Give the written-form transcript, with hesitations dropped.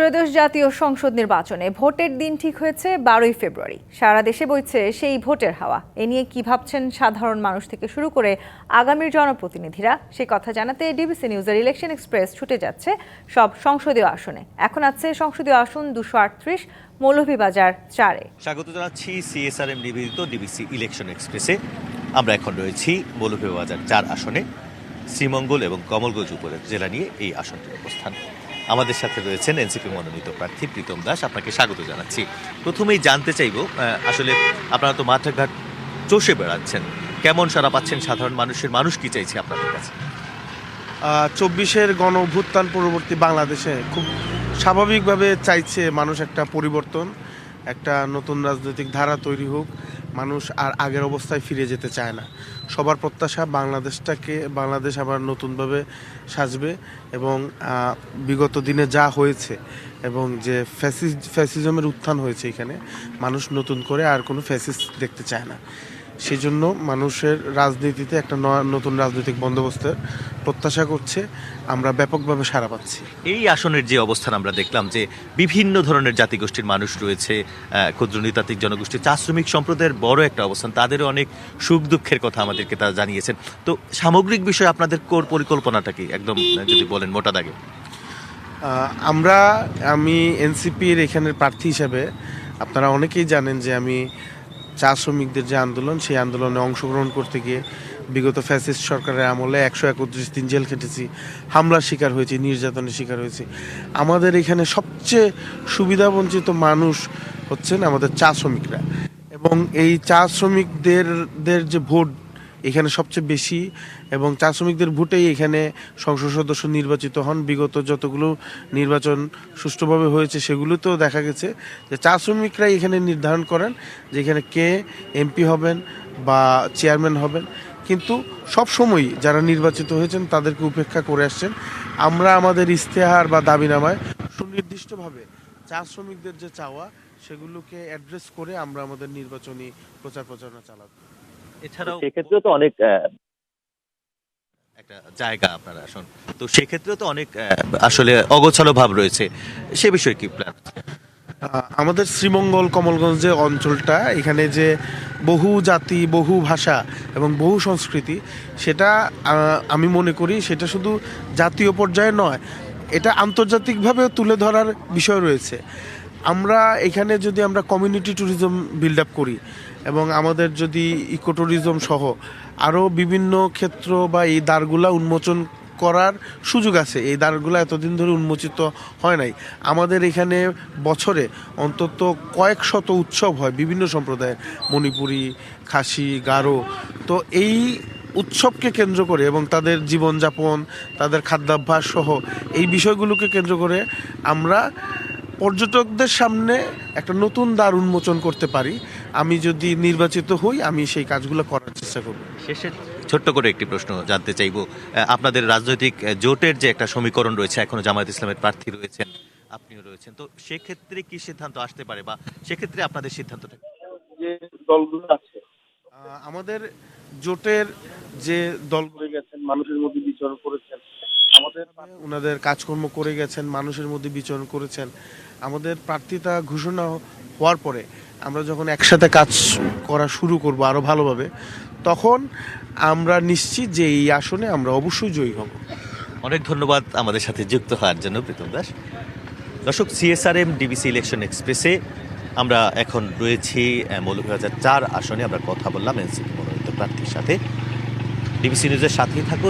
ত্রয়োদশ জাতীয় সংসদ নির্বাচনে ভোটের দিন ঠিক হয়েছে 12ই ফেব্রুয়ারি। সারা দেশে বইছে সেই ভোটের হাওয়া। এ নিয়ে কি ভাবছেন সাধারণ মানুষ থেকে শুরু করে আগামীর জনপ্রতিনিধিরা, সে কথা জানাতে ডিবিসি নিউজের ইলেকশন এক্সপ্রেস ছুটে যাচ্ছে সব সংসদীয় আসনে। এখন আছে সংসদীয় আসন 238 মৌলভীবাজার 4-এ। স্বাগত জানাচ্ছি সিএসআরএম নিবেদিত ডিবিসি ইলেকশন এক্সপ্রেসে। আমরা এখন রয়েছি মৌলভীবাজার 4 আসনে। শ্রীমঙ্গল এবং কমলগঞ্জ উপজেলা নিয়ে এই আসনটির অবস্থান। আমাদের সাথে রয়েছেন এনসিপি মনোনীত প্রার্থী প্রীতম দাস। আপনাকে স্বাগত জানাচ্ছি। প্রথমেই জানতে চাইব, আসলে আপনারা তো মাঠঘাট চষে বেড়াচ্ছেন, কেমন সাড়া পাচ্ছেন সাধারণ মানুষ কি চাইছে আপনাদের কাছে? 24-এর গণ অভ্যুত্থান পরবর্তী বাংলাদেশে খুব স্বাভাবিকভাবে চাইছে মানুষ একটা পরিবর্তন, একটা নতুন রাজনৈতিক ধারা তৈরি হোক। মানুষ আর আগের অবস্থায় ফিরে যেতে চায় না। সবার প্রত্যাশা বাংলাদেশ আবার নতুনভাবে সাজবে এবং বিগত দিনে যা হয়েছে এবং যে ফ্যাসিজমের উত্থান হয়েছে, এখানে মানুষ নতুন করে আর কোনো ফ্যাসিস্ট দেখতে চায় না। সেই জন্য মানুষের রাজনীতিতে একটা নতুন রাজনৈতিক বন্দোবস্তের প্রত্যাশা করছে। আমরা ব্যাপকভাবে সাড়া পাচ্ছি। এই আসনের যে অবস্থান আমরা দেখলাম যে বিভিন্ন ধরনের জাতিগোষ্ঠীর মানুষ রয়েছে, ক্ষুদ্র নৃতাত্ত্বিক জনগোষ্ঠী, চা শ্রমিক সম্প্রদায়ের বড় একটা অবস্থান। তাদেরও অনেক সুখ দুঃখের কথা আমাদেরকে তারা জানিয়েছেন। তো সামগ্রিক বিষয়ে আপনাদের কোর পরিকল্পনাটা কি, একদম যদি বলেন মোটা দাগে? আমি এনসিপির এখানের প্রার্থী হিসেবে, আপনারা অনেকেই জানেন যে আমি চা শ্রমিকদের যে আন্দোলন, সেই আন্দোলনে অংশগ্রহণ করতে গিয়ে বিগত ফ্যাসিস্ট সরকারের আমলে 131 দিন জেল খেটেছি, হামলার শিকার হয়েছি, নির্যাতনের শিকার হয়েছি। আমাদের এখানে সবচেয়ে সুবিধাবঞ্চিত মানুষ হচ্ছেন আমাদের চা শ্রমিকরা, এবং এই চা শ্রমিকদের যে ভোট এখানে সবচেয়ে বেশি, এবং চা শ্রমিকদের ভোটেই এখানে সংসদ সদস্য নির্বাচিত হন। বিগত যতগুলো নির্বাচন সুষ্ঠুভাবে হয়েছে সেগুলোতেও দেখা গেছে যে চা শ্রমিকরাই এখানে নির্ধারণ করেন যে এখানে কে এমপি হবেন বা চেয়ারম্যান হবেন। কিন্তু সব সময়ই যারা নির্বাচিত হয়েছেন তাদেরকে উপেক্ষা করে আসছেন। আমরা আমাদের ইশতেহার বা দাবিনামায় সুনির্দিষ্টভাবে চা শ্রমিকদের যে চাওয়া, সেগুলোকে অ্যাড্রেস করে আমরা আমাদের নির্বাচনী প্রচারণা চালাবো। এছাড়াও সেক্ষেত্রে তো অনেক একটা জায়গা আপনারা আসুন, তো সেক্ষেত্রে তো অনেক আসলে অগোছালো ভাব রয়েছে, সে বিষয়ে কি প্ল্যান? আমাদের শ্রীমঙ্গল কমলগঞ্জ যে অঞ্চলটা, এখানে যে বহু জাতি, বহু ভাষা এবং বহু সংস্কৃতি, সেটা আমি মনে করি সেটা শুধু জাতীয় পর্যায়ে নয়, এটা আন্তর্জাতিকভাবেও তুলে ধরার বিষয় রয়েছে। আমরা এখানে যদি আমরা কমিউনিটি ট্যুরিজম বিল্ড আপ করি এবং আমাদের যদি ইকো ট্যুরিজম সহ আরও বিভিন্ন ক্ষেত্র বা এই দ্বারগুলা উন্মোচন করার সুযোগ আছে। এই দ্বারগুলো এতদিন ধরে উন্মোচিত হয় নাই। আমাদের এখানে বছরে অন্তত কয়েক শত উৎসব হয় বিভিন্ন সম্প্রদায়ের, মণিপুরি, খাসি, গারো। তো এই উৎসবকে কেন্দ্র করে এবং তাদের জীবনযাপন, তাদের খাদ্যাভ্যাস সহ এই বিষয়গুলোকে কেন্দ্র করে আমরা পর্যটকদের সামনে একটা নতুন দ্বার উন্মোচন করতে পারি। আমি যদি নির্বাচিত হই, আমি সেই কাজগুলো করার চেষ্টা করব। শেষে ছোট্ট করে একটি প্রশ্ন জানতে চাইব, আপনাদের রাজনৈতিক জোটের যে একটা সমীকরণ রয়েছে, এখনো জামায়াত ইসলামের প্রার্থী রয়েছেন, আপনিও রয়েছেন, তো সেক্ষেত্রে কি সিদ্ধান্ত আসতে পারে, বা সেক্ষেত্রে আপনাদের সিদ্ধান্তটা? যে দলগুলো আছে, আমাদের জোটের যে দলগুলো গেছেন মানুষের মধ্যে বিচরণ করেছেন, ওনাদের কাজকর্ম করে গেছেন, মানুষের মধ্যে বিচরণ করেছেন। আমাদের প্রার্থিতা ঘোষণা হওয়ার পরে আমরা যখন একসাথে কাজ করা শুরু করব আরও ভালোভাবে, তখন আমরা নিশ্চিত যে এই আসনে আমরা অবশ্যই জয়ী হব। অনেক ধন্যবাদ আমাদের সাথে যুক্ত হওয়ার জন্য প্রীতম দাস। দর্শক, সিএসআরএম ডিবিসি ইলেকশন এক্সপ্রেসে আমরা এখন রয়েছি মৌলভীবাজার 4 আসনে। আমরা কথা বললাম এনসিপি মনোনীত প্রার্থীর সাথে। ডিবিসি নিউজের সাথেই থাকুন।